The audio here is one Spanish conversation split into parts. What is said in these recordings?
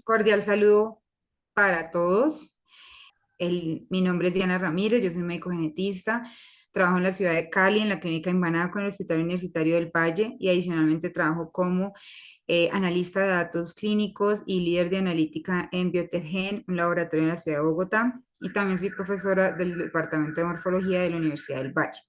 cordial saludo para todos. Mi nombre es Diana Ramírez, yo soy médico genetista, trabajo en la ciudad de Cali, en la clínica Imbanaco, en el Hospital Universitario del Valle y adicionalmente trabajo como analista de datos clínicos y líder de analítica en Biotech, un laboratorio en la ciudad de Bogotá, y también soy profesora del Departamento de Morfología de la Universidad del Valle.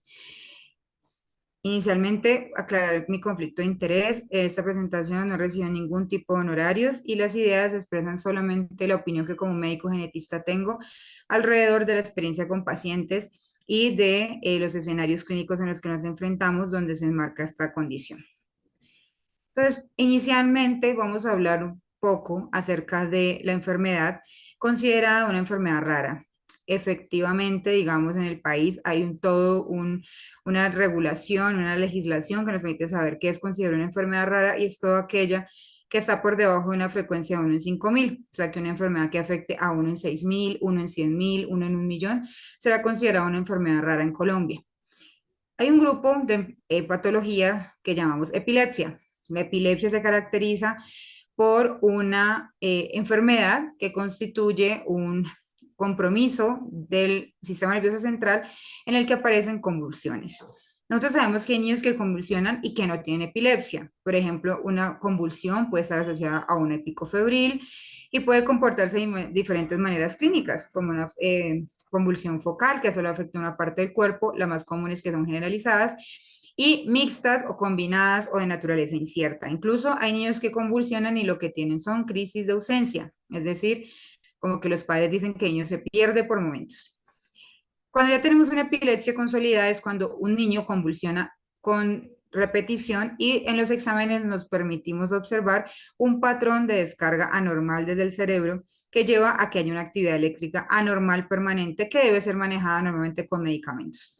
Inicialmente, aclarar mi conflicto de interés. Esta presentación no recibe ningún tipo de honorarios y las ideas expresan solamente la opinión que como médico genetista tengo alrededor de la experiencia con pacientes y de los escenarios clínicos en los que nos enfrentamos donde se enmarca esta condición. Entonces, inicialmente vamos a hablar un poco acerca de la enfermedad considerada una enfermedad rara. Efectivamente, digamos, en el país hay una regulación, una legislación que nos permite saber qué es considerada una enfermedad rara y es toda aquella que está por debajo de una frecuencia de 1 en 5.000. O sea, que una enfermedad que afecte a 1 en 6.000, 1 en 100.000, 1 en 1.000.000, será considerada una enfermedad rara en Colombia. Hay un grupo de patología que llamamos epilepsia. La epilepsia se caracteriza por una enfermedad que constituye un compromiso del sistema nervioso central en el que aparecen convulsiones. Nosotros sabemos que hay niños que convulsionan y que no tienen epilepsia. Por ejemplo, una convulsión puede estar asociada a una epicofebril y puede comportarse de diferentes maneras clínicas, como una convulsión focal, que solo afecta una parte del cuerpo, las más comunes que son generalizadas, y mixtas o combinadas o de naturaleza incierta. Incluso hay niños que convulsionan y lo que tienen son crisis de ausencia, es decir, como que los padres dicen que el niño se pierde por momentos. Cuando ya tenemos una epilepsia consolidada es cuando un niño convulsiona con repetición y en los exámenes nos permitimos observar un patrón de descarga anormal desde el cerebro que lleva a que haya una actividad eléctrica anormal permanente que debe ser manejada normalmente con medicamentos.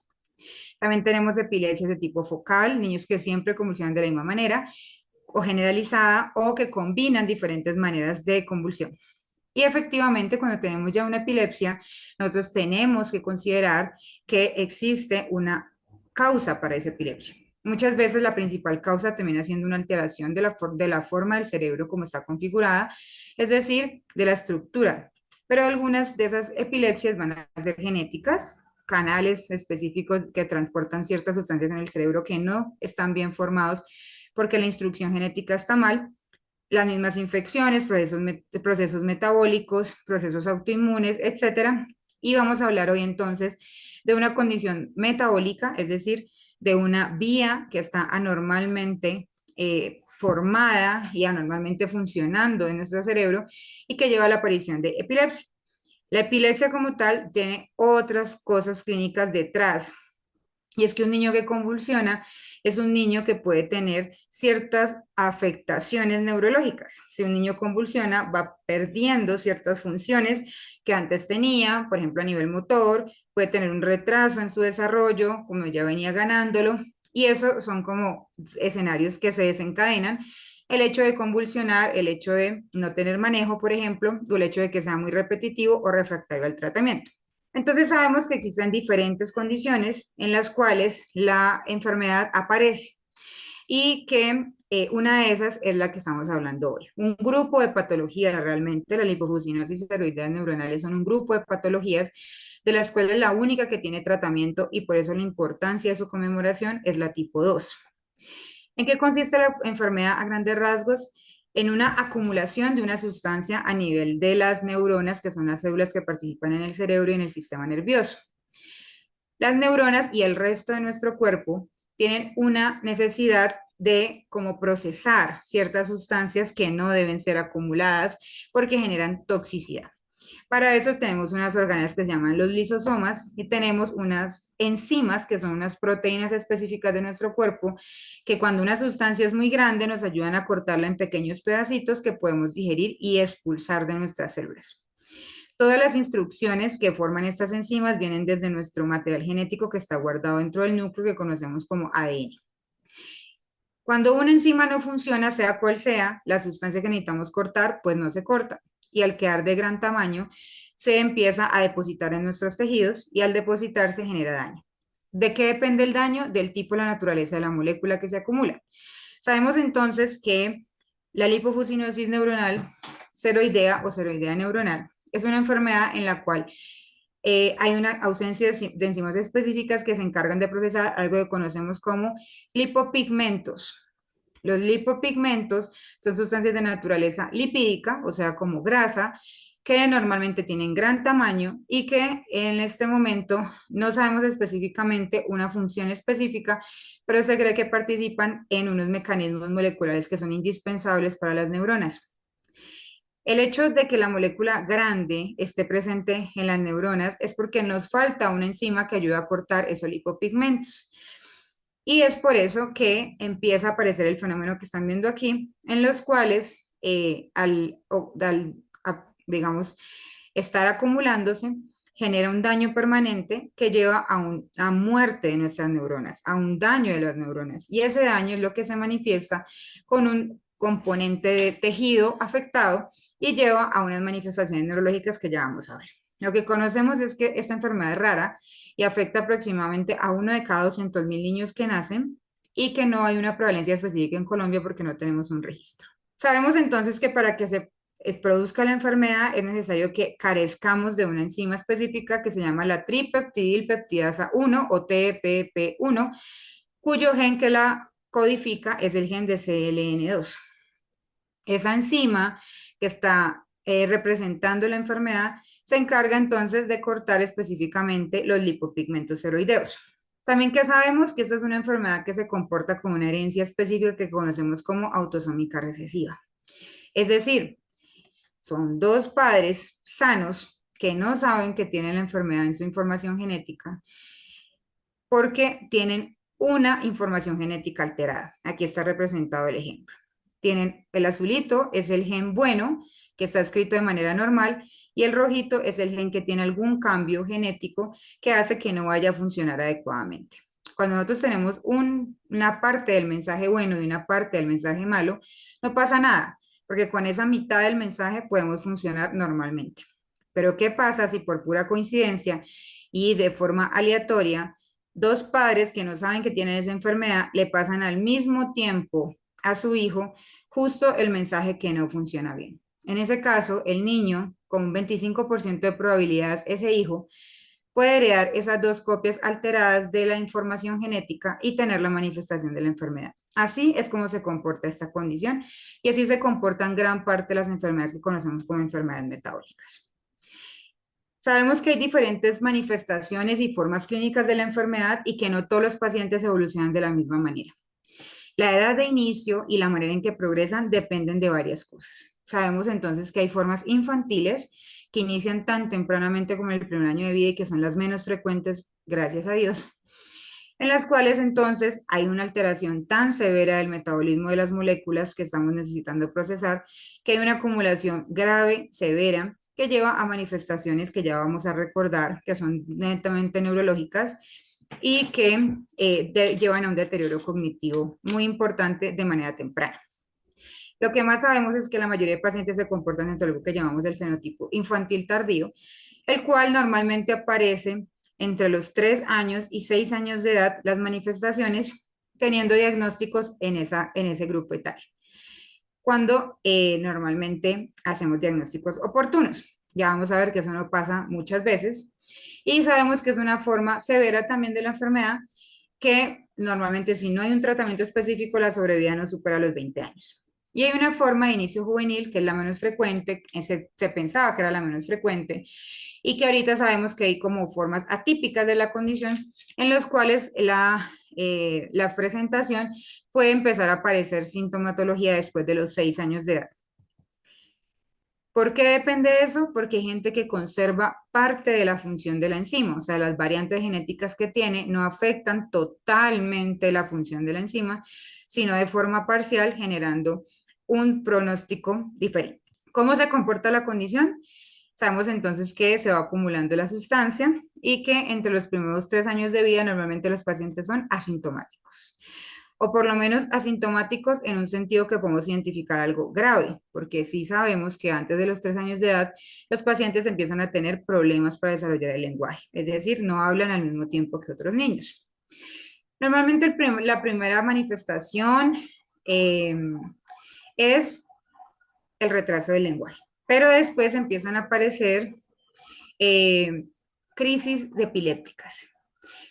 También tenemos epilepsia de tipo focal, niños que siempre convulsionan de la misma manera o generalizada o que combinan diferentes maneras de convulsión. Y efectivamente, cuando tenemos ya una epilepsia, nosotros tenemos que considerar que existe una causa para esa epilepsia. Muchas veces la principal causa termina siendo una alteración de la forma del cerebro como está configurada, es decir, de la estructura. Pero algunas de esas epilepsias van a ser genéticas, canales específicos que transportan ciertas sustancias en el cerebro que no están bien formados porque la instrucción genética está mal, las mismas infecciones, procesos metabólicos, procesos autoinmunes, etcétera. Y vamos a hablar hoy entonces de una condición metabólica, es decir, de una vía que está anormalmente formada y anormalmente funcionando en nuestro cerebro y que lleva a la aparición de epilepsia. La epilepsia como tal tiene otras cosas clínicas detrás, y es que un niño que convulsiona es un niño que puede tener ciertas afectaciones neurológicas. Si un niño convulsiona, va perdiendo ciertas funciones que antes tenía, por ejemplo, a nivel motor, puede tener un retraso en su desarrollo, como ya venía ganándolo, y eso son como escenarios que se desencadenan. El hecho de convulsionar, el hecho de no tener manejo, por ejemplo, o el hecho de que sea muy repetitivo o refractario al tratamiento. Entonces sabemos que existen diferentes condiciones en las cuales la enfermedad aparece y que una de esas es la que estamos hablando hoy. Un grupo de patologías, realmente la lipofuscinosis y esteroideas neuronales son un grupo de patologías de las cuales la única que tiene tratamiento y por eso la importancia de su conmemoración es la tipo 2. ¿En qué consiste la enfermedad a grandes rasgos? En una acumulación de una sustancia a nivel de las neuronas, que son las células que participan en el cerebro y en el sistema nervioso. Las neuronas y el resto de nuestro cuerpo tienen una necesidad de como procesar ciertas sustancias que no deben ser acumuladas porque generan toxicidad. Para eso tenemos unas organelas que se llaman los lisosomas y tenemos unas enzimas que son unas proteínas específicas de nuestro cuerpo que cuando una sustancia es muy grande nos ayudan a cortarla en pequeños pedacitos que podemos digerir y expulsar de nuestras células. Todas las instrucciones que forman estas enzimas vienen desde nuestro material genético que está guardado dentro del núcleo que conocemos como ADN. Cuando una enzima no funciona, sea cual sea, la sustancia que necesitamos cortar, pues no se corta. Y al quedar de gran tamaño, se empieza a depositar en nuestros tejidos y al depositarse genera daño. ¿De qué depende el daño? Del tipo y la naturaleza de la molécula que se acumula. Sabemos entonces que la lipofuscinosis neuronal ceroidea o ceroidea neuronal. Es una enfermedad en la cual hay una ausencia de enzimas específicas que se encargan de procesar algo que conocemos como lipopigmentos. Los lipopigmentos son sustancias de naturaleza lipídica, o sea, como grasa, que normalmente tienen gran tamaño y que en este momento no sabemos específicamente una función específica, pero se cree que participan en unos mecanismos moleculares que son indispensables para las neuronas. El hecho de que la molécula grande esté presente en las neuronas es porque nos falta una enzima que ayuda a cortar esos lipopigmentos. Y es por eso que empieza a aparecer el fenómeno que están viendo aquí, en los cuales digamos, estar acumulándose genera un daño permanente que lleva a una muerte de nuestras neuronas, a un daño de las neuronas. Y ese daño es lo que se manifiesta con un componente de tejido afectado y lleva a unas manifestaciones neurológicas que ya vamos a ver. Lo que conocemos es que esta enfermedad es rara y afecta aproximadamente a uno de cada 200.000 niños que nacen y que no hay una prevalencia específica en Colombia porque no tenemos un registro. Sabemos entonces que para que se produzca la enfermedad es necesario que carezcamos de una enzima específica que se llama la tripeptidilpeptidasa 1 o TPP1, cuyo gen que la codifica es el gen de CLN2. Esa enzima que está representando la enfermedad se encarga entonces de cortar específicamente los lipopigmentos ceroideos. También que sabemos que esta es una enfermedad que se comporta como una herencia específica que conocemos como autosómica recesiva. Es decir, son dos padres sanos que no saben que tienen la enfermedad en su información genética porque tienen una información genética alterada. Aquí está representado el ejemplo. Tienen el azulito, es el gen bueno, que está escrito de manera normal, y el rojito es el gen que tiene algún cambio genético que hace que no vaya a funcionar adecuadamente. Cuando nosotros tenemos una parte del mensaje bueno y una parte del mensaje malo, no pasa nada, porque con esa mitad del mensaje podemos funcionar normalmente. Pero ¿qué pasa si por pura coincidencia y de forma aleatoria, dos padres que no saben que tienen esa enfermedad le pasan al mismo tiempo a su hijo justo el mensaje que no funciona bien? En ese caso, el niño, con un 25% de probabilidad, ese hijo, puede heredar esas dos copias alteradas de la información genética y tener la manifestación de la enfermedad. Así es como se comporta esta condición y así se comportan gran parte de las enfermedades que conocemos como enfermedades metabólicas. Sabemos que hay diferentes manifestaciones y formas clínicas de la enfermedad y que no todos los pacientes evolucionan de la misma manera. La edad de inicio y la manera en que progresan dependen de varias cosas. Sabemos entonces que hay formas infantiles que inician tan tempranamente como el primer año de vida y que son las menos frecuentes, gracias a Dios, en las cuales entonces hay una alteración tan severa del metabolismo de las moléculas que estamos necesitando procesar, que hay una acumulación grave, severa, que lleva a manifestaciones que ya vamos a recordar, que son netamente neurológicas y que llevan a un deterioro cognitivo muy importante de manera temprana. Lo que más sabemos es que la mayoría de pacientes se comportan dentro de lo que llamamos el fenotipo infantil tardío, el cual normalmente aparece entre los 3 años y 6 años de edad, las manifestaciones teniendo diagnósticos en ese grupo etario, cuando normalmente hacemos diagnósticos oportunos. Ya vamos a ver que eso no pasa muchas veces. Y sabemos que es una forma severa también de la enfermedad, que normalmente si no hay un tratamiento específico, la sobrevida no supera los 20 años. Y hay una forma de inicio juvenil que es la menos frecuente, se pensaba que era la menos frecuente, y que ahorita sabemos que hay como formas atípicas de la condición en los cuales la presentación puede empezar a aparecer sintomatología después de los 6 años de edad. ¿Por qué depende de eso? Porque hay gente que conserva parte de la función de la enzima, o sea, las variantes genéticas que tiene no afectan totalmente la función de la enzima, sino de forma parcial, generando un pronóstico diferente. ¿Cómo se comporta la condición? Sabemos entonces que se va acumulando la sustancia y que entre los primeros 3 años de vida normalmente los pacientes son asintomáticos o por lo menos asintomáticos en un sentido que podemos identificar algo grave, porque sí sabemos que antes de los 3 años de edad los pacientes empiezan a tener problemas para desarrollar el lenguaje, es decir, no hablan al mismo tiempo que otros niños. Normalmente la primera manifestación eh, es el retraso del lenguaje. Pero después empiezan a aparecer eh, crisis epilépticas.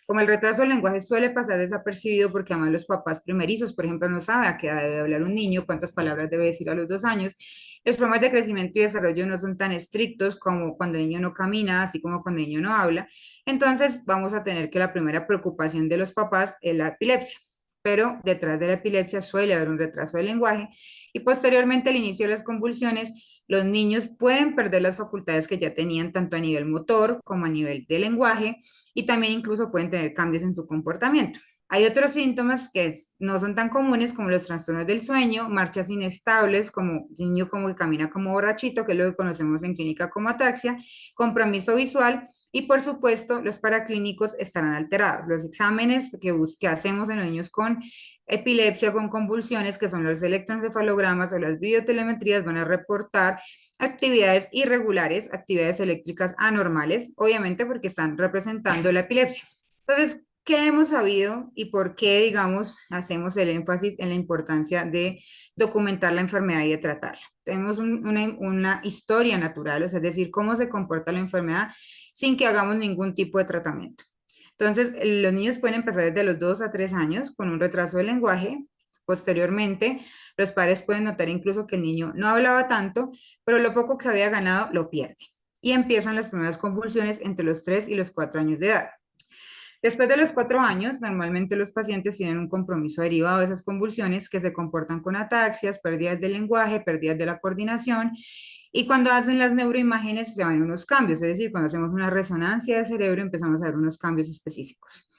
Como el retraso del lenguaje suele pasar desapercibido porque además los papás primerizos, por ejemplo, no saben a qué edad debe hablar un niño, cuántas palabras debe decir a los 2 años, los programas de crecimiento y desarrollo no son tan estrictos como cuando el niño no camina, así como cuando el niño no habla. Entonces vamos a tener que la primera preocupación de los papás es la epilepsia. Pero detrás de la epilepsia suele haber un retraso del lenguaje y posteriormente al inicio de las convulsiones, los niños pueden perder las facultades que ya tenían tanto a nivel motor como a nivel de lenguaje y también incluso pueden tener cambios en su comportamiento. Hay otros síntomas que no son tan comunes como los trastornos del sueño, marchas inestables, como niño como que camina como borrachito, que es lo que conocemos en clínica como ataxia, compromiso visual y por supuesto los paraclínicos estarán alterados. Los exámenes que hacemos en los niños con epilepsia, con convulsiones, que son los electroencefalogramas o las videotelemetrías, van a reportar actividades irregulares, actividades eléctricas anormales, obviamente porque están representando la epilepsia. Entonces, ¿qué hemos sabido y por qué, digamos, hacemos el énfasis en la importancia de documentar la enfermedad y de tratarla? Tenemos una historia natural, o sea, es decir, cómo se comporta la enfermedad sin que hagamos ningún tipo de tratamiento. Entonces, los niños pueden empezar desde los 2 a 3 años con un retraso del lenguaje. Posteriormente, los padres pueden notar incluso que el niño no hablaba tanto, pero lo poco que había ganado lo pierde. Y empiezan las primeras convulsiones entre los 3 y los 4 años de edad. Después de los 4 años, normalmente los pacientes tienen un compromiso derivado de esas convulsiones que se comportan con ataxias, pérdidas del lenguaje, pérdidas de la coordinación. Y cuando hacen las neuroimágenes se ven unos cambios, es decir, cuando hacemos una resonancia de cerebro empezamos a ver unos cambios específicos.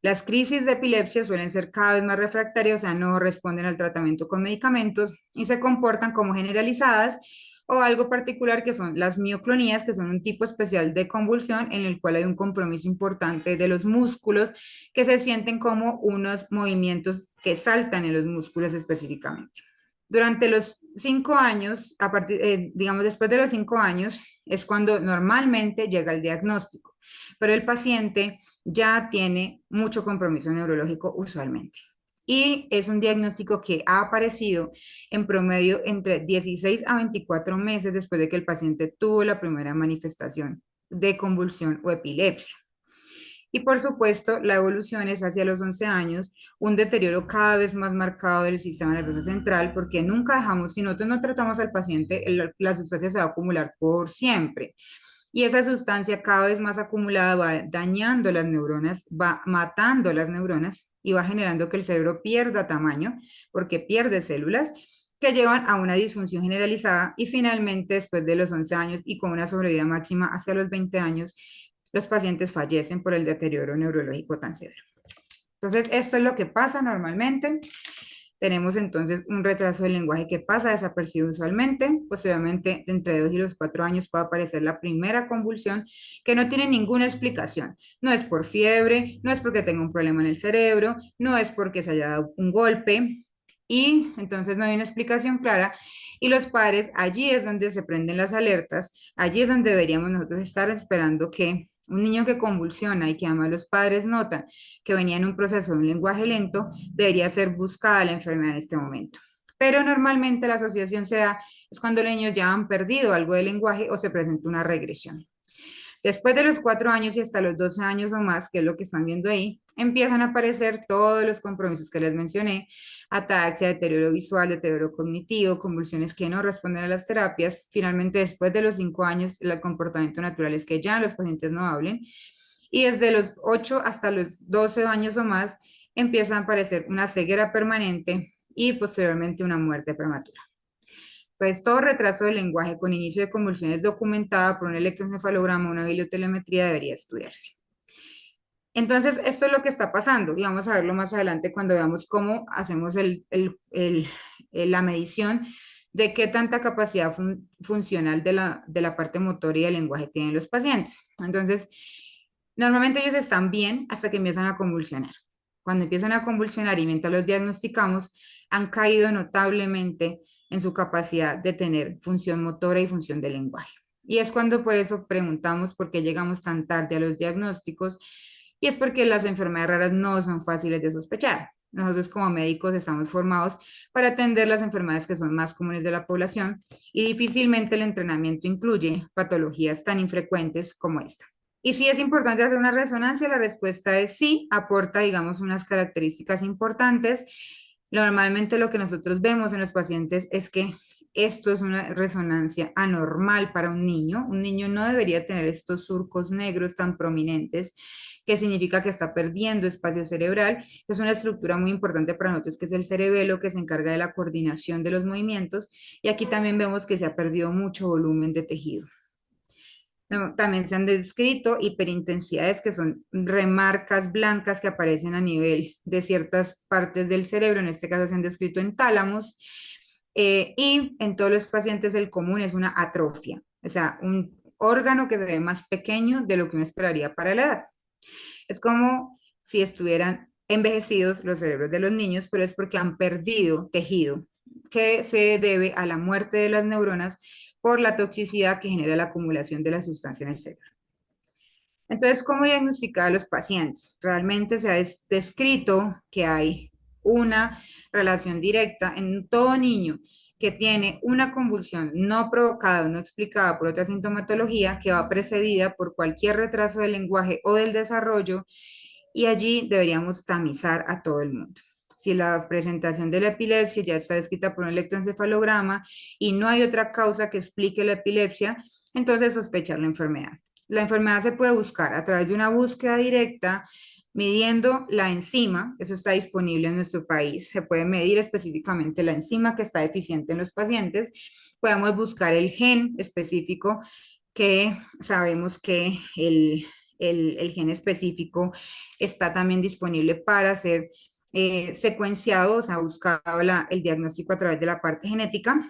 Las crisis de epilepsia suelen ser cada vez más refractarias, o sea, no responden al tratamiento con medicamentos y se comportan como generalizadas o algo particular que son las mioclonías, que son un tipo especial de convulsión en el cual hay un compromiso importante de los músculos que se sienten como unos movimientos que saltan en los músculos específicamente. Durante los 5 años, digamos después de los 5 años, es cuando normalmente llega el diagnóstico, pero el paciente ya tiene mucho compromiso neurológico usualmente. Y es un diagnóstico que ha aparecido en promedio entre 16 a 24 meses después de que el paciente tuvo la primera manifestación de convulsión o epilepsia. Y por supuesto, la evolución es hacia los 11 años, un deterioro cada vez más marcado del sistema nervioso central, porque nunca dejamos, si nosotros no tratamos al paciente, la sustancia se va a acumular por siempre. Y esa sustancia cada vez más acumulada va dañando las neuronas, va matando las neuronas y va generando que el cerebro pierda tamaño porque pierde células que llevan a una disfunción generalizada y finalmente después de los 11 años y con una sobrevida máxima hacia los 20 años, los pacientes fallecen por el deterioro neurológico tan severo. Entonces, esto es lo que pasa normalmente. Tenemos entonces un retraso del lenguaje que pasa desapercibido usualmente. Posteriormente, entre 2 y los 4 años puede aparecer la primera convulsión que no tiene ninguna explicación. No es por fiebre, no es porque tenga un problema en el cerebro, no es porque se haya dado un golpe y entonces no hay una explicación clara. Y los padres, allí es donde se prenden las alertas, allí es donde deberíamos nosotros estar esperando que un niño que convulsiona y que además los padres notan que venía en un proceso de un lenguaje lento, debería ser buscada la enfermedad en este momento. Pero normalmente la asociación se da es cuando los niños ya han perdido algo de lenguaje o se presenta una regresión. Después de los 4 años y hasta los 12 años o más, que es lo que están viendo ahí, empiezan a aparecer todos los compromisos que les mencioné, ataxia, deterioro visual, deterioro cognitivo, convulsiones que no responden a las terapias. Finalmente, después de los 5 años, el comportamiento natural es que ya los pacientes no hablen. Y desde los 8 hasta los 12 años o más, empiezan a aparecer una ceguera permanente y posteriormente una muerte prematura. Entonces, todo retraso del lenguaje con inicio de convulsiones documentada por un electroencefalograma o una videotelemetría debería estudiarse. Entonces, esto es lo que está pasando y vamos a verlo más adelante cuando veamos cómo hacemos la medición de qué tanta capacidad funcional de la parte motora y del lenguaje tienen los pacientes. Entonces, normalmente ellos están bien hasta que empiezan a convulsionar. Cuando empiezan a convulsionar y mientras los diagnosticamos, han caído notablemente en su capacidad de tener función motora y función del lenguaje. Y es cuando por eso preguntamos por qué llegamos tan tarde a los diagnósticos y es porque las enfermedades raras no son fáciles de sospechar. Nosotros como médicos estamos formados para atender las enfermedades que son más comunes de la población y difícilmente el entrenamiento incluye patologías tan infrecuentes como esta. Y si es importante hacer una resonancia, la respuesta es sí, aporta, digamos, unas características importantes. Normalmente lo que nosotros vemos en los pacientes es que esto es una resonancia anormal para un niño. Un niño no debería tener estos surcos negros tan prominentes, que significa que está perdiendo espacio cerebral. Es una estructura muy importante para nosotros, que es el cerebelo, que se encarga de la coordinación de los movimientos. Y aquí también vemos que se ha perdido mucho volumen de tejido. No, también se han descrito hiperintensidades, que son remarcas blancas que aparecen a nivel de ciertas partes del cerebro, en este caso se han descrito en tálamos, y en todos los pacientes el común es una atrofia, o sea, un órgano que se ve más pequeño de lo que uno esperaría para la edad. Es como si estuvieran envejecidos los cerebros de los niños, pero es porque han perdido tejido, que se debe a la muerte de las neuronas por la toxicidad que genera la acumulación de la sustancia en el cerebro. Entonces, ¿cómo diagnosticar a los pacientes? Realmente se ha descrito que hay una relación directa en todo niño que tiene una convulsión no provocada o no explicada por otra sintomatología, que va precedida por cualquier retraso del lenguaje o del desarrollo, y allí deberíamos tamizar a todo el mundo. Si la presentación de la epilepsia ya está descrita por un electroencefalograma y no hay otra causa que explique la epilepsia, entonces sospechar la enfermedad. La enfermedad se puede buscar a través de una búsqueda directa, midiendo la enzima. Eso está disponible en nuestro país. Se puede medir específicamente la enzima que está deficiente en los pacientes. Podemos buscar el gen específico, que sabemos que el gen específico está también disponible para ser secuenciado, o sea, buscado el diagnóstico a través de la parte genética.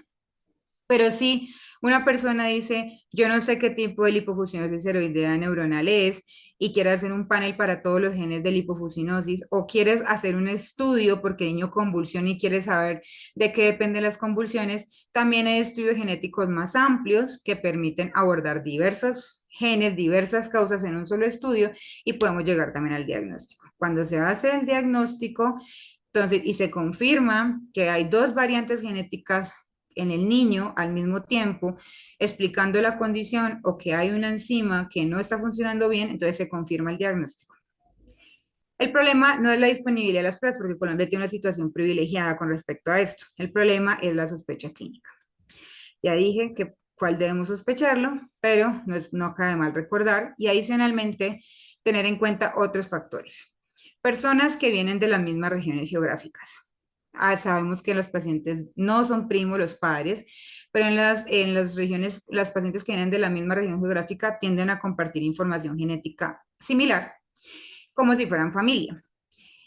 Pero si una persona dice, yo no sé qué tipo de lipofuscinosis seroidea neuronal es, y quiere hacer un panel para todos los genes de lipofuscinosis, o quieres hacer un estudio porque el niño convulsiona y quiere saber de qué dependen las convulsiones, también hay estudios genéticos más amplios que permiten abordar diversos genes, diversas causas en un solo estudio, y podemos llegar también al diagnóstico. Cuando se hace el diagnóstico, entonces, y se confirma que hay dos variantes genéticas en el niño al mismo tiempo, explicando la condición, o que hay una enzima que no está funcionando bien, entonces se confirma el diagnóstico. El problema no es la disponibilidad de las pruebas, porque Colombia tiene una situación privilegiada con respecto a esto. El problema es la sospecha clínica. Ya dije que cuál debemos sospecharlo, pero no cabe mal recordar y adicionalmente tener en cuenta otros factores. Personas que vienen de las mismas regiones geográficas. Sabemos que los pacientes no son primos los padres, pero en las regiones, las pacientes que vienen de la misma región geográfica tienden a compartir información genética similar, como si fueran familia.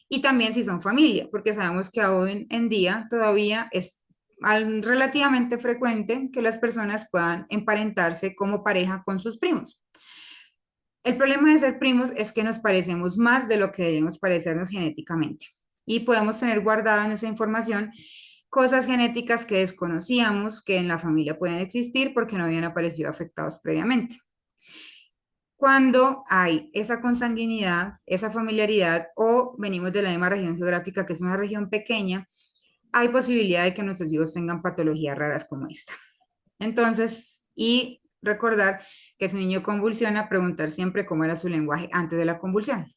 Y también si son familia, porque sabemos que hoy en día todavía es relativamente frecuente que las personas puedan emparentarse como pareja con sus primos. El problema de ser primos es que nos parecemos más de lo que deberíamos parecernos genéticamente, y podemos tener guardada en esa información cosas genéticas que desconocíamos que en la familia pueden existir porque no habían aparecido afectados previamente. Cuando hay esa consanguinidad, esa familiaridad, o venimos de la misma región geográfica, que es una región pequeña, hay posibilidad de que nuestros hijos tengan patologías raras como esta. Entonces, y recordar que si un niño convulsiona, preguntar siempre cómo era su lenguaje antes de la convulsión.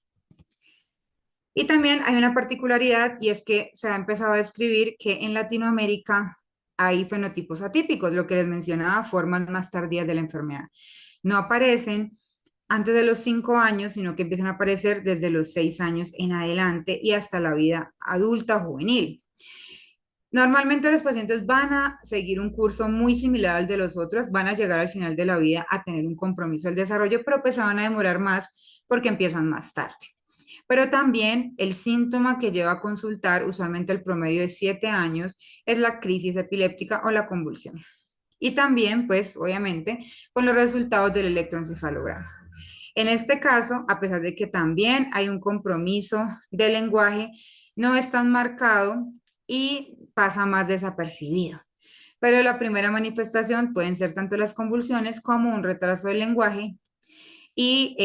Y también hay una particularidad, y es que se ha empezado a describir que en Latinoamérica hay fenotipos atípicos, lo que les mencionaba, formas más tardías de la enfermedad. No aparecen antes de los 5 años, sino que empiezan a aparecer desde los 6 años en adelante y hasta la vida adulta o juvenil. Normalmente los pacientes van a seguir un curso muy similar al de los otros, van a llegar al final de la vida a tener un compromiso del desarrollo, pero pues se van a demorar más porque empiezan más tarde. Pero también el síntoma que lleva a consultar, usualmente el promedio de 7 años, es la crisis epiléptica o la convulsión. Y también, pues, obviamente, con los resultados del electroencefalograma. En este caso, a pesar de que también hay un compromiso del lenguaje, no es tan marcado y pasa más desapercibido. Pero la primera manifestación pueden ser tanto las convulsiones como un retraso del lenguaje y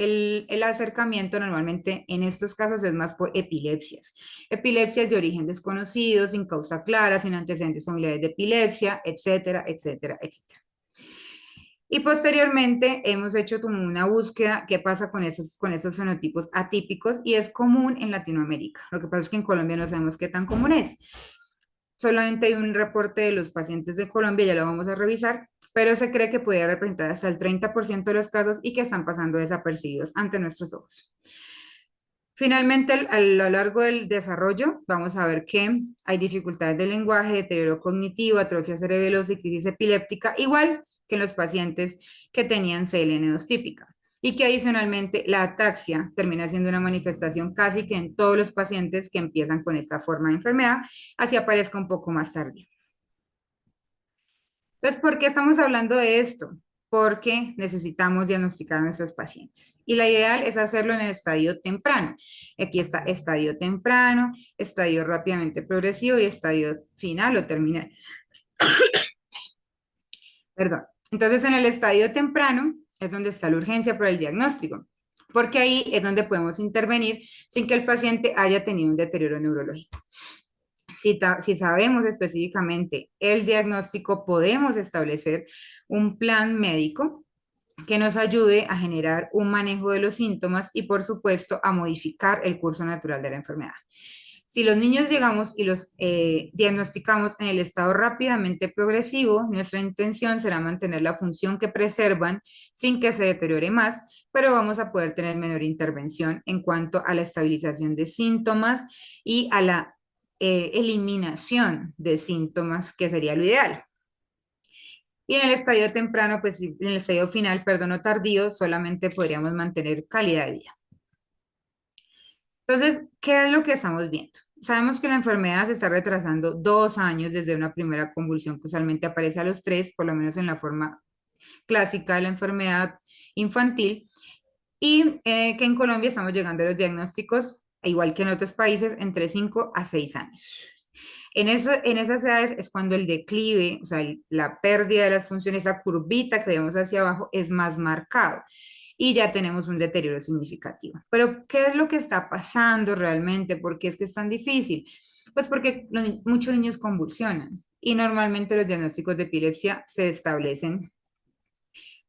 el acercamiento normalmente en estos casos es más por epilepsias. Epilepsias de origen desconocido, sin causa clara, sin antecedentes familiares de epilepsia, etcétera, etcétera, etcétera. Y posteriormente hemos hecho como una búsqueda, qué pasa con esos fenotipos atípicos, y es común en Latinoamérica. Lo que pasa es que en Colombia no sabemos qué tan común es. Solamente hay un reporte de los pacientes de Colombia, ya lo vamos a revisar, pero se cree que puede representar hasta el 30% de los casos y que están pasando desapercibidos ante nuestros ojos. Finalmente, a lo largo del desarrollo, vamos a ver que hay dificultades de lenguaje, deterioro cognitivo, atrofia cerebelosa y crisis epiléptica, igual que en los pacientes que tenían CLN2 típica. Y que adicionalmente la ataxia termina siendo una manifestación casi que en todos los pacientes que empiezan con esta forma de enfermedad, así aparezca un poco más tarde. Entonces, ¿por qué estamos hablando de esto? Porque necesitamos diagnosticar a nuestros pacientes. Y la ideal es hacerlo en el estadio temprano. Aquí está estadio temprano, estadio rápidamente progresivo y estadio final o terminal. Perdón. Entonces, en el estadio temprano es donde está la urgencia para el diagnóstico, porque ahí es donde podemos intervenir sin que el paciente haya tenido un deterioro neurológico. Si sabemos específicamente el diagnóstico, podemos establecer un plan médico que nos ayude a generar un manejo de los síntomas y, por supuesto, a modificar el curso natural de la enfermedad. Si los niños llegamos y los diagnosticamos en el estado rápidamente progresivo, nuestra intención será mantener la función que preservan sin que se deteriore más, pero vamos a poder tener menor intervención en cuanto a la estabilización de síntomas y a la eliminación de síntomas, que sería lo ideal. Y en el estadio temprano, pues en el estadio final, perdón, o tardío, solamente podríamos mantener calidad de vida. Entonces, ¿qué es lo que estamos viendo? Sabemos que la enfermedad se está retrasando 2 años desde una primera convulsión que usualmente aparece a los 3, por lo menos en la forma clásica de la enfermedad infantil, y que en Colombia estamos llegando a los diagnósticos, igual que en otros países, entre 5 a 6 años. En esas edades es cuando el declive, o sea, la pérdida de las funciones, esa curvita que vemos hacia abajo, es más marcado y ya tenemos un deterioro significativo. Pero, ¿qué es lo que está pasando realmente? ¿Por qué es que es tan difícil? Pues porque muchos niños convulsionan y normalmente los diagnósticos de epilepsia se establecen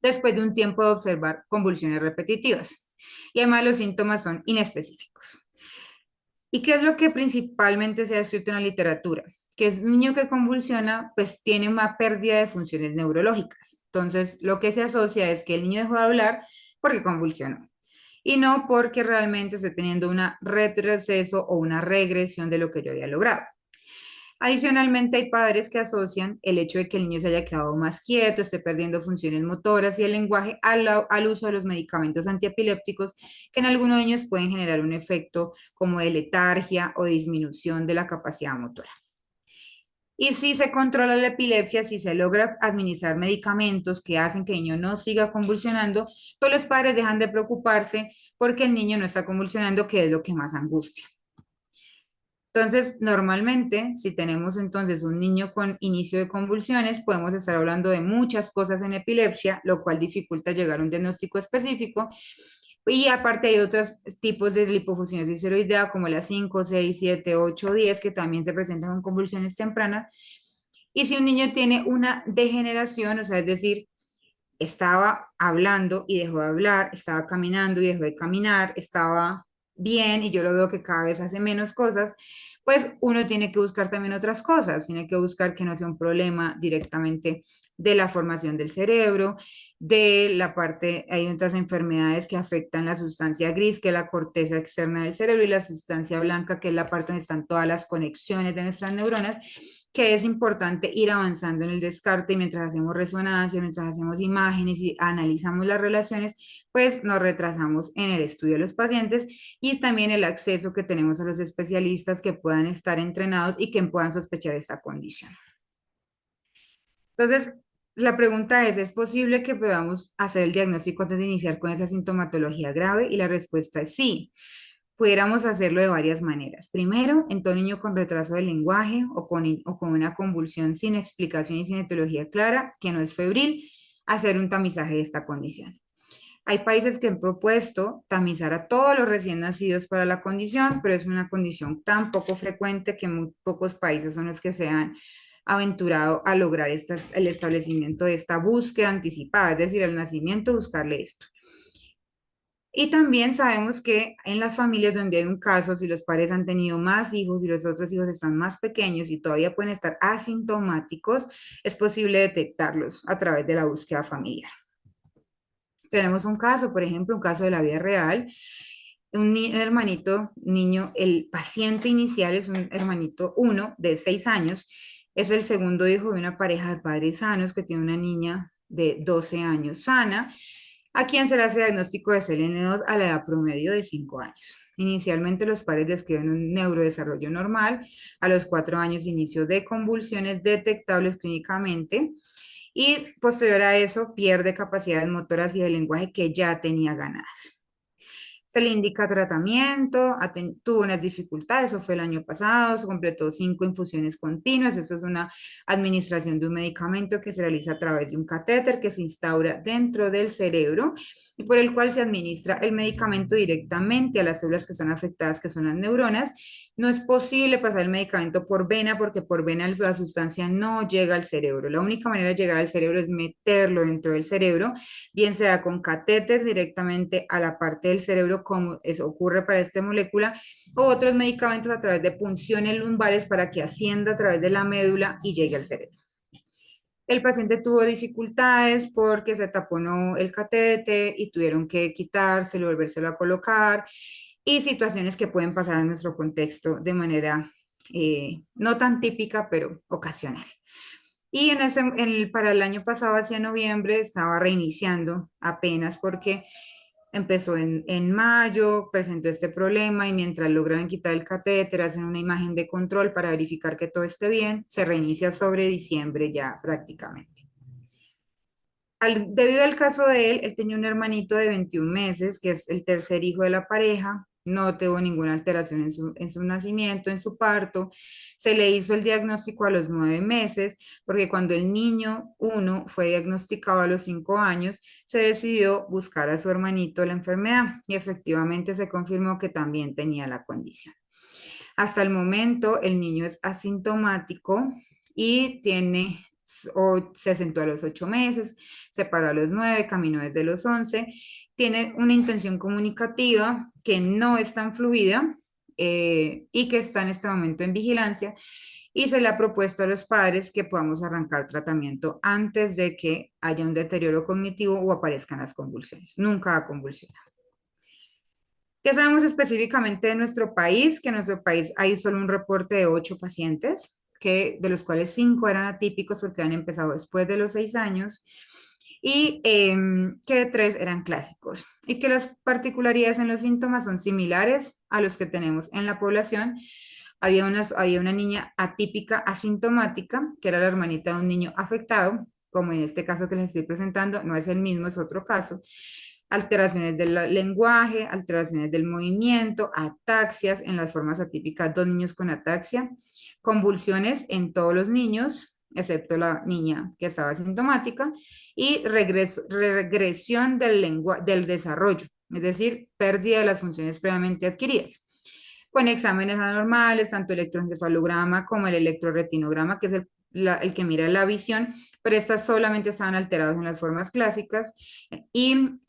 después de un tiempo de observar convulsiones repetitivas. Y además los síntomas son inespecíficos. ¿Y qué es lo que principalmente se ha escrito en la literatura? Que es un niño que convulsiona, pues tiene una pérdida de funciones neurológicas. Entonces, lo que se asocia es que el niño dejó de hablar porque convulsionó y no porque realmente esté teniendo un retroceso o una regresión de lo que yo había logrado. Adicionalmente, hay padres que asocian el hecho de que el niño se haya quedado más quieto, esté perdiendo funciones motoras y el lenguaje al uso de los medicamentos antiepilépticos, que en algunos niños pueden generar un efecto como de letargia o disminución de la capacidad motora. Y si se controla la epilepsia, si se logra administrar medicamentos que hacen que el niño no siga convulsionando, pues los padres dejan de preocuparse porque el niño no está convulsionando, que es lo que más angustia. Entonces, normalmente, si tenemos entonces un niño con inicio de convulsiones, podemos estar hablando de muchas cosas en epilepsia, lo cual dificulta llegar a un diagnóstico específico. Y aparte hay otros tipos de lipofuscinosis tiroidea como las 5, 6, 7, 8, 10 que también se presentan con convulsiones tempranas. Y si un niño tiene una degeneración, o sea, es decir, estaba hablando y dejó de hablar, estaba caminando y dejó de caminar, estaba bien y yo lo veo que cada vez hace menos cosas, pues uno tiene que buscar también otras cosas, tiene que buscar que no sea un problema directamente de la formación del cerebro, de la parte, hay otras enfermedades que afectan la sustancia gris, que es la corteza externa del cerebro, y la sustancia blanca, que es la parte donde están todas las conexiones de nuestras neuronas, que es importante ir avanzando en el descarte mientras hacemos resonancia, mientras hacemos imágenes y analizamos las relaciones, pues nos retrasamos en el estudio de los pacientes y también el acceso que tenemos a los especialistas que puedan estar entrenados y que puedan sospechar esta condición. Entonces, la pregunta ¿es posible que podamos hacer el diagnóstico antes de iniciar con esa sintomatología grave? Y la respuesta es sí. Pudiéramos hacerlo de varias maneras. Primero, en todo niño con retraso del lenguaje o con una convulsión sin explicación y sin etiología clara, que no es febril, hacer un tamizaje de esta condición. Hay países que han propuesto tamizar a todos los recién nacidos para la condición, pero es una condición tan poco frecuente que muy pocos países son los que se han aventurado a lograr el establecimiento de esta búsqueda anticipada, es decir, al nacimiento buscarle esto. Y también sabemos que en las familias donde hay un caso, si los padres han tenido más hijos y los otros hijos están más pequeños y todavía pueden estar asintomáticos, es posible detectarlos a través de la búsqueda familiar. Tenemos un caso, por ejemplo, un caso de la vida real, hermanito, niño, el paciente inicial es un hermanito uno de 6 años, es el segundo hijo de una pareja de padres sanos que tiene una niña de 12 años sana, a quien se le hace diagnóstico de CLN2 a la edad promedio de 5 años. Inicialmente los padres describen un neurodesarrollo normal, a los 4 años inicio de convulsiones detectables clínicamente y posterior a eso pierde capacidades motoras y de lenguaje que ya tenía ganadas. Se le indica tratamiento, tuvo unas dificultades, eso fue el año pasado, se completó 5 infusiones continuas, eso es una administración de un medicamento que se realiza a través de un catéter que se instaura dentro del cerebro y por el cual se administra el medicamento directamente a las células que están afectadas, que son las neuronas. No es posible pasar el medicamento por vena porque por vena la sustancia no llega al cerebro. La única manera de llegar al cerebro es meterlo dentro del cerebro, bien sea con catéter directamente a la parte del cerebro, como ocurre para esta molécula, o otros medicamentos a través de punciones lumbares para que ascienda a través de la médula y llegue al cerebro. El paciente tuvo dificultades porque se taponó el catete y tuvieron que quitárselo, volvérselo a colocar, y situaciones que pueden pasar en nuestro contexto de manera no tan típica, pero ocasional. Y para el año pasado, hacia noviembre, estaba reiniciando apenas porque empezó en mayo, presentó este problema y mientras logran quitar el catéter, hacen una imagen de control para verificar que todo esté bien, se reinicia sobre diciembre ya prácticamente. Debido al caso de él, él tenía un hermanito de 21 meses, que es el tercer hijo de la pareja, no tuvo ninguna alteración en su nacimiento, en su parto. Se le hizo el diagnóstico a los 9 meses, porque cuando el niño uno fue diagnosticado a los 5 años, se decidió buscar a su hermanito la enfermedad y efectivamente se confirmó que también tenía la condición. Hasta el momento, el niño es asintomático y se sentó a los 8 meses, se paró a los 9, caminó desde los 11, tiene una intención comunicativa que no es tan fluida y que está en este momento en vigilancia y se le ha propuesto a los padres que podamos arrancar tratamiento antes de que haya un deterioro cognitivo o aparezcan las convulsiones. Nunca ha convulsionado. ¿Qué sabemos específicamente de nuestro país? Que en nuestro país hay solo un reporte de 8 pacientes, de los cuales 5 eran atípicos porque han empezado después de los 6 años y que 3 eran clásicos y que las particularidades en los síntomas son similares a los que tenemos en la población. Había una niña atípica asintomática, que era la hermanita de un niño afectado, como en este caso que les estoy presentando, no es el mismo, es otro caso. Alteraciones del lenguaje, alteraciones del movimiento, ataxias en las formas atípicas, 2 niños con ataxia, convulsiones en todos los niños, excepto la niña que estaba asintomática, y regresión del desarrollo, es decir, pérdida de las funciones previamente adquiridas con exámenes anormales, tanto el electroencefalograma como el electroretinograma, que es el que mira la visión, pero estas solamente estaban alteradas en las formas clásicas y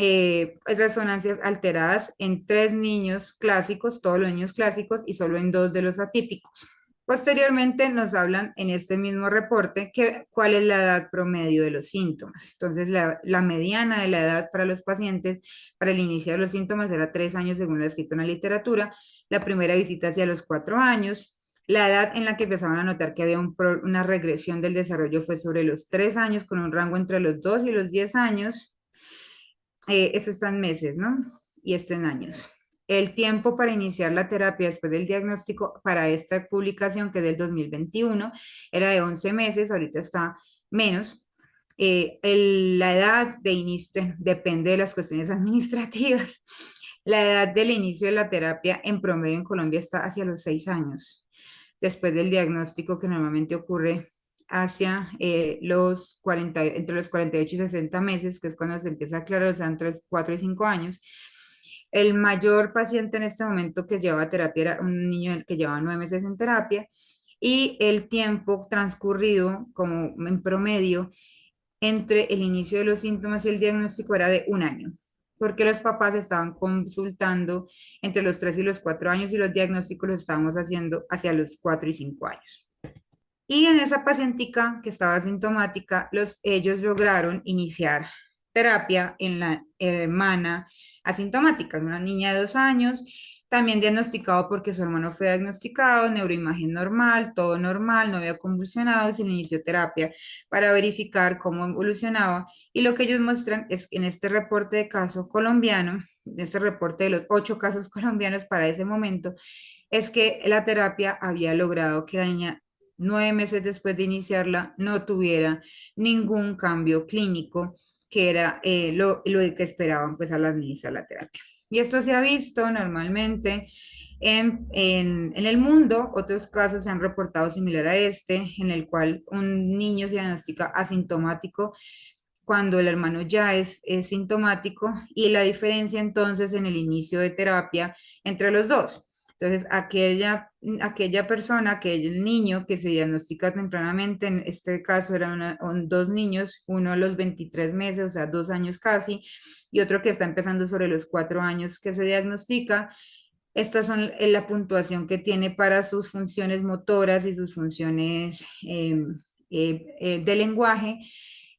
resonancias alteradas en 3 niños clásicos, todos los niños clásicos, y solo en 2 de los atípicos. Posteriormente nos hablan en este mismo reporte cuál es la edad promedio de los síntomas. Entonces, la mediana de la edad para los pacientes para el inicio de los síntomas era 3 años, según lo escrito en la literatura. La primera visita hacia los 4 años. La edad en la que empezaban a notar que había una regresión del desarrollo fue sobre los 3 años, con un rango entre los 2 y los 10 años. Eso está en meses, ¿no? Y esto en años. El tiempo para iniciar la terapia después del diagnóstico para esta publicación, que es del 2021, era de 11 meses, ahorita está menos. La edad de inicio depende de las cuestiones administrativas. La edad del inicio de la terapia en promedio en Colombia está hacia los 6 años, después del diagnóstico que normalmente ocurre hacia los 40, entre los 48 y 60 meses, que es cuando se empieza a aclarar, o sea, entre los 4 y 5 años. El mayor paciente en este momento que llevaba terapia era un niño que llevaba 9 meses en terapia y el tiempo transcurrido como en promedio entre el inicio de los síntomas y el diagnóstico era de un año, porque los papás estaban consultando entre los 3 y los 4 años y los diagnósticos los estábamos haciendo hacia los 4 y 5 años. Y en esa pacientica que estaba sintomática, ellos lograron iniciar terapia en la hermana asintomática, una niña de 2 años, también diagnosticado porque su hermano fue diagnosticado, neuroimagen normal, todo normal, no había convulsionado y se le inició terapia para verificar cómo evolucionaba. Y lo que ellos muestran es que en este reporte de caso colombiano, este reporte de los 8 casos colombianos para ese momento, es que la terapia había logrado que la niña 9 meses después de iniciarla no tuviera ningún cambio clínico, que era lo que esperaban pues al administrar la terapia. Y esto se ha visto normalmente en el mundo. Otros casos se han reportado similar a este, en el cual un niño se diagnostica asintomático cuando el hermano ya es sintomático, y la diferencia entonces en el inicio de terapia entre los dos. Entonces, aquella persona, aquel niño que se diagnostica tempranamente, en este caso eran dos niños, uno a los 23 meses, o sea, 2 años casi, y otro que está empezando sobre los 4 años que se diagnostica. Estas son la puntuación que tiene para sus funciones motoras y sus funciones de lenguaje.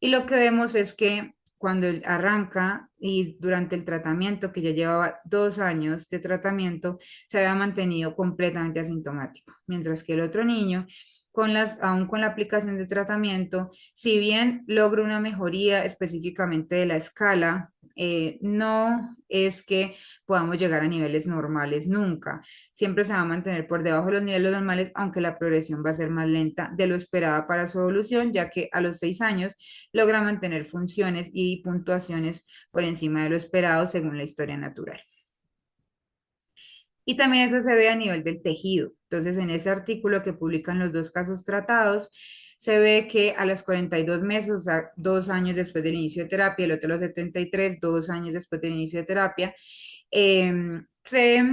Y lo que vemos es que cuando él arranca y durante el tratamiento, que ya llevaba 2 años de tratamiento, se había mantenido completamente asintomático, mientras que el otro niño, aún con la aplicación de tratamiento, si bien logra una mejoría específicamente de la escala, no es que podamos llegar a niveles normales nunca. Siempre se va a mantener por debajo de los niveles normales, aunque la progresión va a ser más lenta de lo esperada para su evolución, ya que a los 6 años logra mantener funciones y puntuaciones por encima de lo esperado según la historia natural. Y también eso se ve a nivel del tejido. Entonces, en ese artículo que publican los 2 casos tratados, se ve que a los 42 meses, o sea, 2 años después del inicio de terapia, el otro a los 73, 2 años después del inicio de terapia, se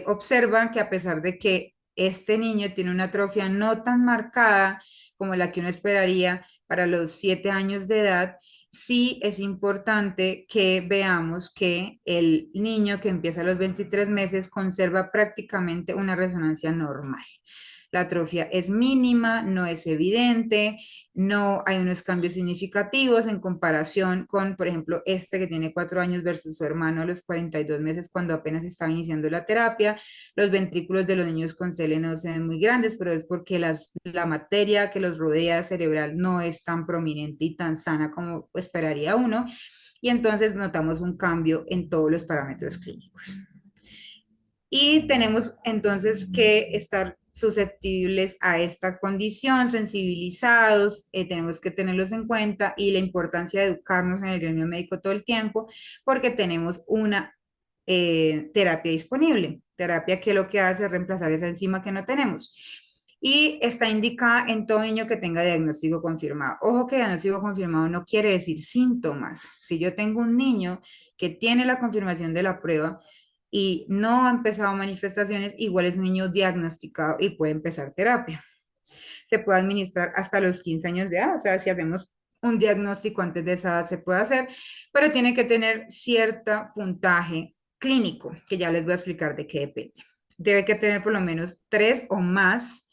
observa que a pesar de que este niño tiene una atrofia no tan marcada como la que uno esperaría para los 7 años de edad, sí es importante que veamos que el niño que empieza a los 23 meses conserva prácticamente una resonancia normal. La atrofia es mínima, no es evidente, no hay unos cambios significativos en comparación con, por ejemplo, este que tiene 4 años versus su hermano a los 42 meses cuando apenas estaba iniciando la terapia. Los ventrículos de los niños con CL no se ven muy grandes, pero es porque la materia que los rodea cerebral no es tan prominente y tan sana como esperaría uno. Y entonces notamos un cambio en todos los parámetros clínicos. Y tenemos entonces que estar susceptibles a esta condición, sensibilizados, tenemos que tenerlos en cuenta, y la importancia de educarnos en el gremio médico todo el tiempo, porque tenemos una terapia disponible, terapia que lo que hace es reemplazar esa enzima que no tenemos. Y está indicada en todo niño que tenga diagnóstico confirmado. Ojo que diagnóstico confirmado no quiere decir síntomas. Si yo tengo un niño que tiene la confirmación de la prueba y no ha empezado manifestaciones, igual es un niño diagnosticado y puede empezar terapia. Se puede administrar hasta los 15 años de edad, o sea, si hacemos un diagnóstico antes de esa edad se puede hacer, pero tiene que tener cierto puntaje clínico, que ya les voy a explicar de qué depende. Debe que tener por lo menos 3 o más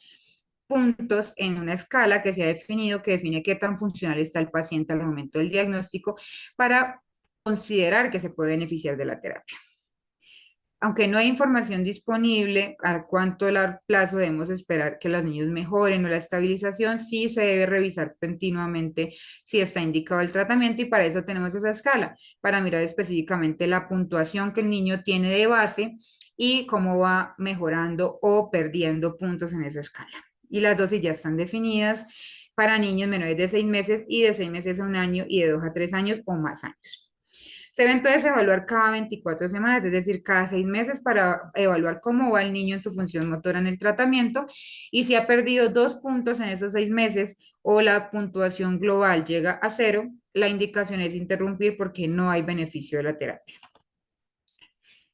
puntos en una escala que se ha definido, que define qué tan funcional está el paciente al momento del diagnóstico para considerar que se puede beneficiar de la terapia. Aunque no hay información disponible a cuánto plazo debemos esperar que los niños mejoren o la estabilización, sí se debe revisar continuamente si está indicado el tratamiento, y para eso tenemos esa escala, para mirar específicamente la puntuación que el niño tiene de base y cómo va mejorando o perdiendo puntos en esa escala. Y las dosis ya están definidas para niños menores de 6 meses y de 6 meses a un año y de 2 a 3 años o más años. Se debe entonces evaluar cada 24 semanas, es decir, cada 6 meses para evaluar cómo va el niño en su función motora en el tratamiento y si ha perdido 2 puntos en esos 6 meses o la puntuación global llega a cero, la indicación es interrumpir porque no hay beneficio de la terapia.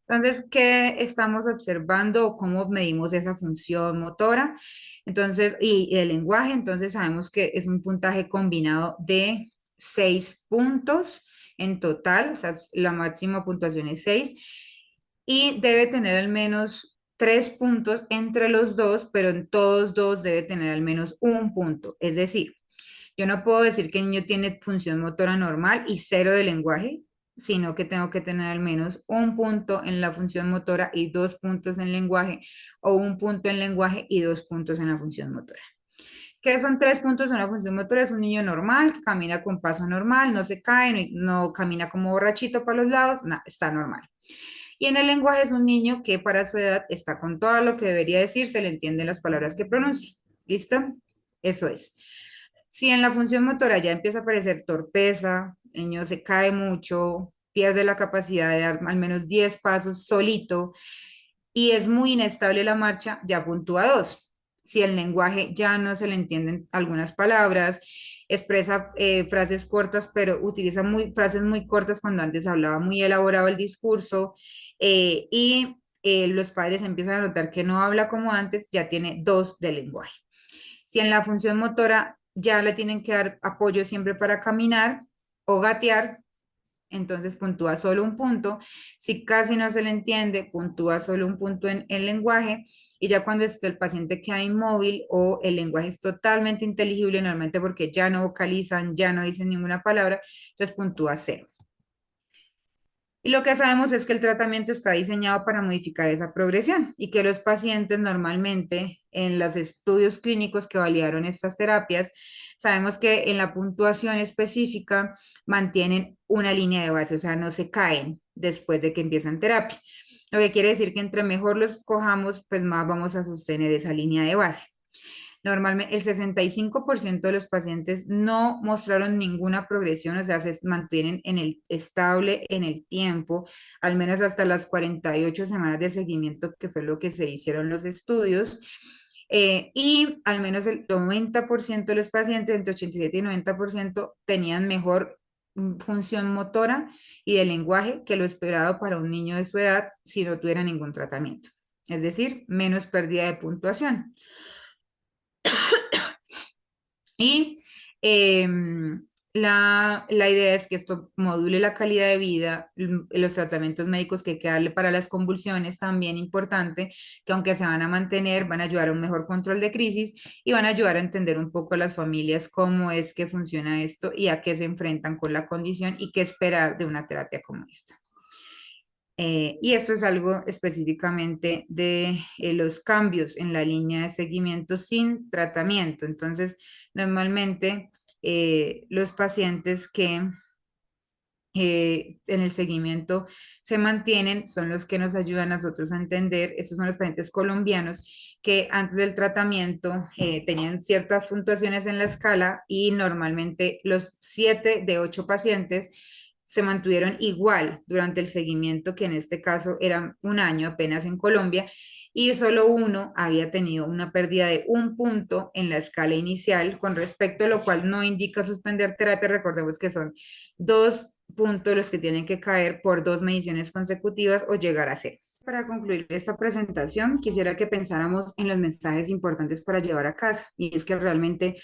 Entonces, ¿qué estamos observando o cómo medimos esa función motora? Entonces, y el lenguaje, entonces sabemos que es un puntaje combinado de 6 puntos en total, o sea, la máxima puntuación es 6, y debe tener al menos 3 puntos entre los dos, pero en todos dos debe tener al menos un punto. Es decir, yo no puedo decir que el niño tiene función motora normal y cero de lenguaje, sino que tengo que tener al menos un punto en la función motora y 2 puntos en lenguaje, o un punto en lenguaje y 2 puntos en la función motora. ¿Qué son 3 puntos en la función motora? Es un niño normal, que camina con paso normal, no se cae, no camina como borrachito para los lados, no, está normal. Y en el lenguaje es un niño que para su edad está con todo lo que debería decir, se le entienden las palabras que pronuncia. ¿Listo? Eso es. Si en la función motora ya empieza a aparecer torpeza, el niño se cae mucho, pierde la capacidad de dar al menos 10 pasos solito y es muy inestable la marcha, ya puntúa 2. Si el lenguaje ya no se le entienden algunas palabras, expresa frases cortas, pero utiliza frases muy cortas cuando antes hablaba muy elaborado el discurso, los padres empiezan a notar que no habla como antes, ya tiene 2 de lenguaje. Si en la función motora ya le tienen que dar apoyo siempre para caminar o gatear, entonces puntúa solo un punto. Si casi no se le entiende, puntúa solo un punto en el lenguaje. Y ya cuando el paciente queda inmóvil o el lenguaje es totalmente inteligible, normalmente porque ya no vocalizan, ya no dicen ninguna palabra, entonces puntúa cero. Y lo que sabemos es que el tratamiento está diseñado para modificar esa progresión y que los pacientes normalmente en los estudios clínicos que validaron estas terapias, sabemos que en la puntuación específica mantienen una línea de base, o sea, no se caen después de que empiezan terapia. Lo que quiere decir que entre mejor los escojamos, pues más vamos a sostener esa línea de base. Normalmente el 65% de los pacientes no mostraron ninguna progresión, o sea, se mantienen en el estable en el tiempo, al menos hasta las 48 semanas de seguimiento, que fue lo que se hicieron los estudios. Y al menos el 90% de los pacientes, entre 87 y 90%, tenían mejor función motora y de lenguaje que lo esperado para un niño de su edad si no tuviera ningún tratamiento. Es decir, menos pérdida de puntuación. Y eh, la idea es que esto module la calidad de vida, los tratamientos médicos que hay que darle para las convulsiones, también importante, que aunque se van a mantener, van a ayudar a un mejor control de crisis y van a ayudar a entender un poco a las familias cómo es que funciona esto y a qué se enfrentan con la condición y qué esperar de una terapia como esta. Y esto es algo específicamente de los cambios en la línea de seguimiento sin tratamiento. Entonces, normalmente los pacientes que en el seguimiento se mantienen son los que nos ayudan a nosotros a entender. Estos son los pacientes colombianos que antes del tratamiento tenían ciertas puntuaciones en la escala y normalmente los 7 de 8 pacientes se mantuvieron igual durante el seguimiento, que en este caso era un año apenas en Colombia, y solo uno había tenido una pérdida de un punto en la escala inicial, con respecto a lo cual no indica suspender terapia. Recordemos que son 2 puntos los que tienen que caer por 2 mediciones consecutivas o llegar a cero. Para concluir esta presentación, quisiera que pensáramos en los mensajes importantes para llevar a casa, y es que realmente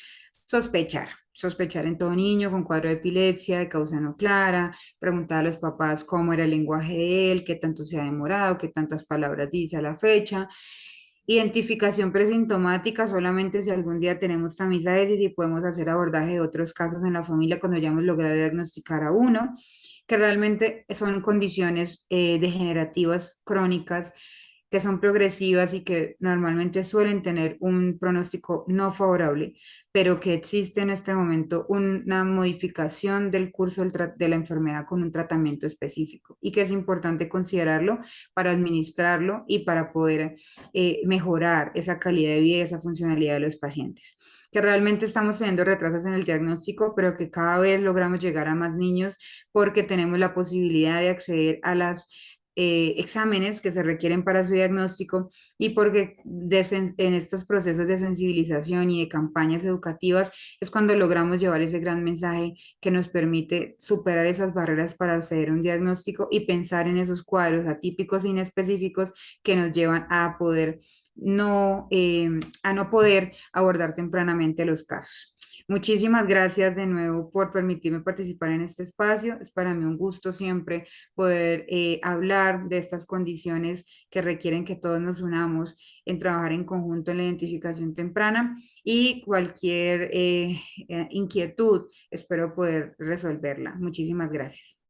sospechar en todo niño con cuadro de epilepsia de causa no clara, preguntar a los papás cómo era el lenguaje de él, qué tanto se ha demorado, qué tantas palabras dice a la fecha. Identificación presintomática solamente si algún día tenemos tamizajes y si podemos hacer abordaje de otros casos en la familia cuando ya hemos logrado diagnosticar a uno, que realmente son condiciones degenerativas crónicas que son progresivas y que normalmente suelen tener un pronóstico no favorable, pero que existe en este momento una modificación del curso de la enfermedad con un tratamiento específico y que es importante considerarlo para administrarlo y para poder mejorar esa calidad de vida y esa funcionalidad de los pacientes. que realmente estamos teniendo retrasos en el diagnóstico, pero que cada vez logramos llegar a más niños porque tenemos la posibilidad de acceder a las exámenes que se requieren para su diagnóstico y porque en estos procesos de sensibilización y de campañas educativas es cuando logramos llevar ese gran mensaje que nos permite superar esas barreras para acceder a un diagnóstico y pensar en esos cuadros atípicos e inespecíficos que nos llevan a poder a no poder abordar tempranamente los casos. Muchísimas gracias de nuevo por permitirme participar en este espacio. Es para mí un gusto siempre poder hablar de estas condiciones que requieren que todos nos unamos en trabajar en conjunto en la identificación temprana y cualquier inquietud, espero poder resolverla. Muchísimas gracias.